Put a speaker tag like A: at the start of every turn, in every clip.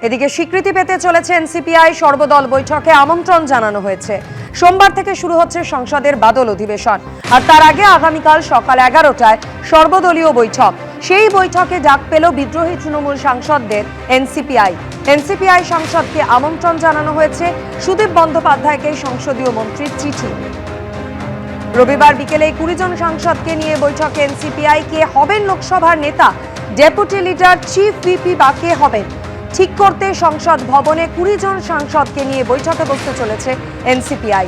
A: এদিকে স্বীকৃতি পেতে চলেছে এনসিপিআই সর্বদল বৈঠকে আমন্ত্রণ জানানো হয়েছে। সোমবার থেকে শুরু হচ্ছে সংসদের বাদল অধিবেশন, আর তার আগে আগামীকাল সকাল 11টায় সর্বদলীয় বৈঠক। সেই বৈঠকে ডাক পেল বিদ্রোহী তৃণমূল সাংসদদের এনসিপিআই সাংসদকে আমন্ত্রণ জানানো হয়েছে সুদীপ বন্দ্যোপাধ্যায়কে সংসদীয় মন্ত্রীর চিঠি। রবিবার বিকেলে 20 জন সাংসদকে নিয়ে বৈঠকে এনসিপিআই কে হবেন লোকসভার নেতা, ডেপুটি লিডার, চিফ ভিপি বা কে হবেন ঠিক করতে সংসদ ভবনে 20 জন সাংসদকে নিয়ে বৈঠকে বসতে চলেছে এনসিপিআই।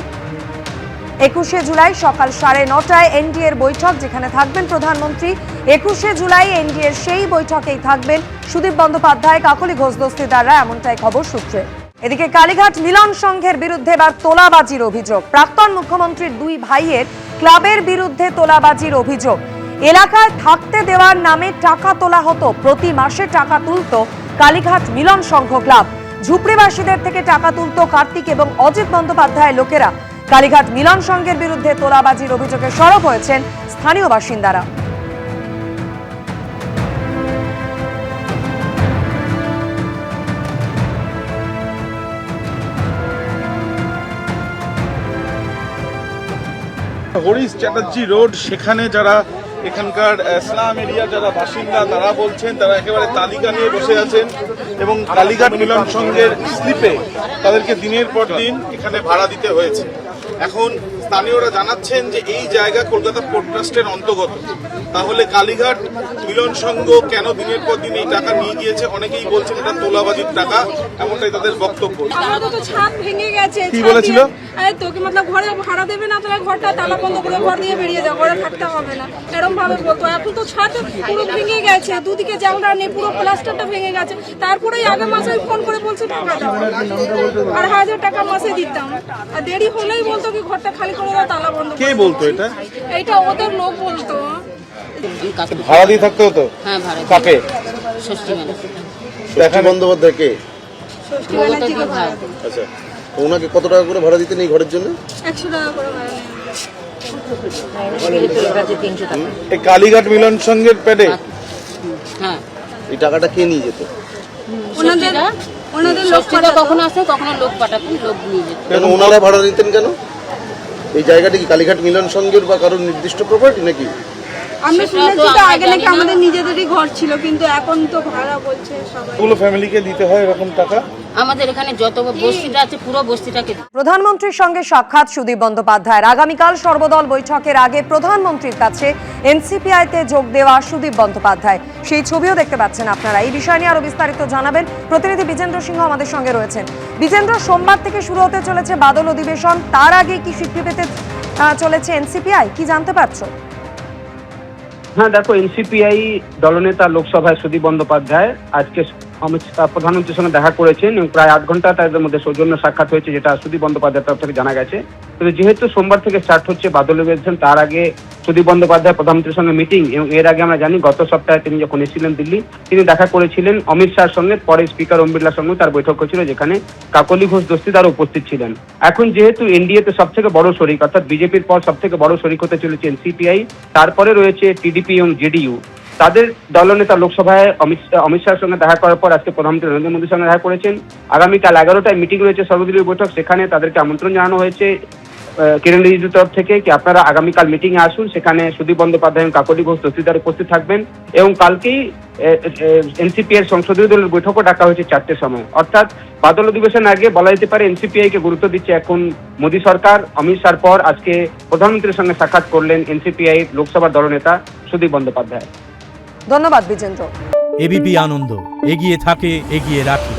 A: 21শে জুলাই সকাল 9:30টায় এনডিএর বৈঠক, যেখানে থাকবেন প্রধানমন্ত্রী। 21শে জুলাই এনডিএর সেই বৈঠকেই থাকবেন সুদীপ বন্দ্যোপাধ্যায়, কাকলি ঘোষ দস্তিদাররা, এমনটাই খবর সূত্রে। এদিকে কালীঘাট মিলন সংঘের বিরুদ্ধে এবার তোলাবাজির অভিযোগ। প্রাক্তন মুখ্যমন্ত্রীর দুই ভাইয়ের ক্লাবের বিরুদ্ধে তোলাবাজির অভিযোগ। এলাকায় থাকতে দেওয়ার নামে টাকা তোলা হতো, প্রতি মাসে টাকা তুলত কালীঘাট মিলন সংঘ ক্লাব। ঝুপড়িবাসীদের থেকে টাকা তুলত কার্তিক এবং অজিত বন্দ্যোপাধ্যায়ের লোকেরা। কালীঘাট মিলন সংঘের বিরুদ্ধে তোলাবাজির অভিযোগে সরব হয়েছেন স্থানীয় বাসিন্দারা।
B: হরিশ চ্যাটার্জি রোড, সেখানে যারা এখানকার ইসলাম এরিয়া যারা বাসিন্দা তারা বলছেন তারা একেবারে তালিকা নিয়ে বসে আছেন এবং কালীঘাট মিলন সংঘের স্লিপে তাদেরকে দিনের পর দিন এখানে ভাড়া দিতে হয়েছে। এখন স্থানীয়রা জানাচ্ছেন যে এই জায়গা কলকাতা পোর্ট ট্রাস্টের অন্তর্গত, তাহলে কালীঘাট মিলন সংঘ কেন দিনের পর দিন এই টাকা নিয়ে গিয়েছে? অনেকেই বলছেন এটা তোলাবাজির টাকা, এমনটাই তাদের বক্তব্য।
C: ছাদ ভেঙে গেছে,
B: কি বলেছিল?
C: তোকে মতলব ঘরে ভাড়া দেবে না, তোরা ঘরটা তালা বন্ধ করে ঘর দিয়ে বেরিয়ে যাও, ঘরে থাকতে হবে না, এরকম ভাবে বলতো। এখন তো ছাদ পুরো ভেঙে গেছে, দুদিকে জানলা নেই, পুরো প্লাস্টারটা ভেঙে গেছে। তারপরেই আগে মাসে ফোন করে বলছে টাকা দাও, আর 1000 টাকা মাসে দিতাম, আর দেরি হলেই বলতো কি ঘরটা খালি করে দাও, তালা বন্ধ।
B: কে বলতো এটা?
C: এইটা ওদের লোক বলতো।
B: ভাড়া দিয়ে থাকতে হতো?
D: হ্যাঁ, ভাড়া।
B: কাকে?
D: ষষ্ঠী মানে
B: দেখা বন্দ্যোপাধ্যায় কে?
C: ষষ্ঠী ব্যানার্জিকে ভাড়া দিই।
B: আচ্ছা, তো ওনাকে কত টাকা করে ভাড়া দিতেন এই ঘরের জন্য?
C: 100 টাকা করে ভাড়া নেয়।
B: এই কালীঘাট মিলন সংঘের প্যাডে
D: হ্যাঁ,
B: এই টাকাটা কে নিয়ে যেত?
C: ওনাদের লোক
D: ষষ্ঠীটা কখনো আসে, কখনো লোক পাঠাতেন, লোক নিয়ে যেত।
E: কেন ওনারা ভাড়া নিতেন কেন? এই জায়গাটা কি কালীঘাট মিলন সংঘের বা কারোর নির্দিষ্ট প্রপার্টি নাকি?
C: আমরা শুনেছি তো আগে নাকি আমাদের নিজেদেরই ঘর ছিল, কিন্তু এখন তো ভাড়া বলছে সবাই।
B: পুরো ফ্যামিলিকে দিতে হয় এরকম টাকা?
D: আমাদের এখানে যত বস্তিটা আছে পুরো বস্তিটাকে।
A: প্রধানমন্ত্রীর সঙ্গে সাক্ষাৎ সুদীপ বন্দ্যোপাধ্যায়ের। আগামীকাল সর্বদল বৈঠকের আগে প্রধানমন্ত্রীর কাছে এনসিপিআইতে যোগ দেওয়া সুদীপ বন্দ্যোপাধ্যায়, সেই ছবিও দেখতে পাচ্ছেন আপনারা। এই বিষয় নিয়ে আরো বিস্তারিত জানাবেন প্রতিনিধি বিজেন্দ্র সিংহ আমাদের সঙ্গে রয়েছেন। বিজেন্দ্র, সোমবার থেকে শুরু হতে চলেছে বাদল অধিবেশন, তার আগে কি স্বীকৃতি পেতে চলেছে এনসিপিআই, কি জানতে পারছো?
F: হ্যাঁ দেখো, এনসিপিআই দলনেতা লোকসভায় সুদীপ বন্দ্যোপাধ্যায় আজকে প্রধানমন্ত্রীর সঙ্গে দেখা করেছেন এবং প্রায় 8 ঘন্টা তাদের মধ্যে সৌজন্য সাক্ষাৎ হয়েছে, যেটা সুদীপ বন্দ্যোপাধ্যায়ের তরফ থেকে জানা গেছে। তবে যেহেতু সোমবার থেকে স্টার্ট হচ্ছে বাদল অধিবেশন, তার আগে সুদীপ বন্দ্যোপাধ্যায় প্রধানমন্ত্রীর সঙ্গে মিটিং, এবং এর আগে আমরা জানি গত সপ্তাহে তিনি যখন এসেছিলেন দিল্লি, তিনি দেখা করেছিলেন অমিত শাহর সঙ্গে, পরে স্পিকার ওম বিড়লার সঙ্গে তার বৈঠক হয়েছিল, যেখানে কাকলি ঘোষ দস্তিদার উপস্থিত ছিলেন। এখন যেহেতু এনডিএতে সব থেকে বড় শরিক, অর্থাৎ বিজেপির পর সব থেকে বড় শরিক হতে চলেছে এনসিপিআই, তারপরে রয়েছে টিডিপি এবং জেডিইউ। তাদের দলনেতা লোকসভায় অমিত শাহের সঙ্গে দেখা করার পর আজকে প্রধানমন্ত্রী নরেন্দ্র মোদীর সঙ্গে দেখা করেছেন। আগামীকাল 11টায় মিটিং রয়েছে, সর্বদলীয় বৈঠক, সেখানে তাদেরকে আমন্ত্রণ জানানো হয়েছে কিরণ রিজিজুর তরফ থেকে কি আপনারা আগামীকাল মিটিং এ আসুন। সেখানে সুদীপ বন্দ্যোপাধ্যায় এবং কাকলি ঘোষ দস্তিদার উপস্থিত থাকবেন, এবং কালকেই এনসিপি এর সংসদীয় দলের বৈঠকও ডাকা হয়েছে 4টের সময়। অর্থাৎ বাদল অধিবেশন আগে বলা যেতে পারে এনসিপিআই কে গুরুত্ব দিচ্ছে এখন মোদী সরকার। অমিত শাহর পর আজকে প্রধানমন্ত্রীর সঙ্গে সাক্ষাৎ করলেন এনসিপিআই লোকসভার দলনেতা সুদীপ বন্দ্যোপাধ্যায়।
A: ধন্যবাদ বিজেন্দ্র।
G: এবিপি আনন্দ, এগিয়ে থাকে, এগিয়ে রাখে।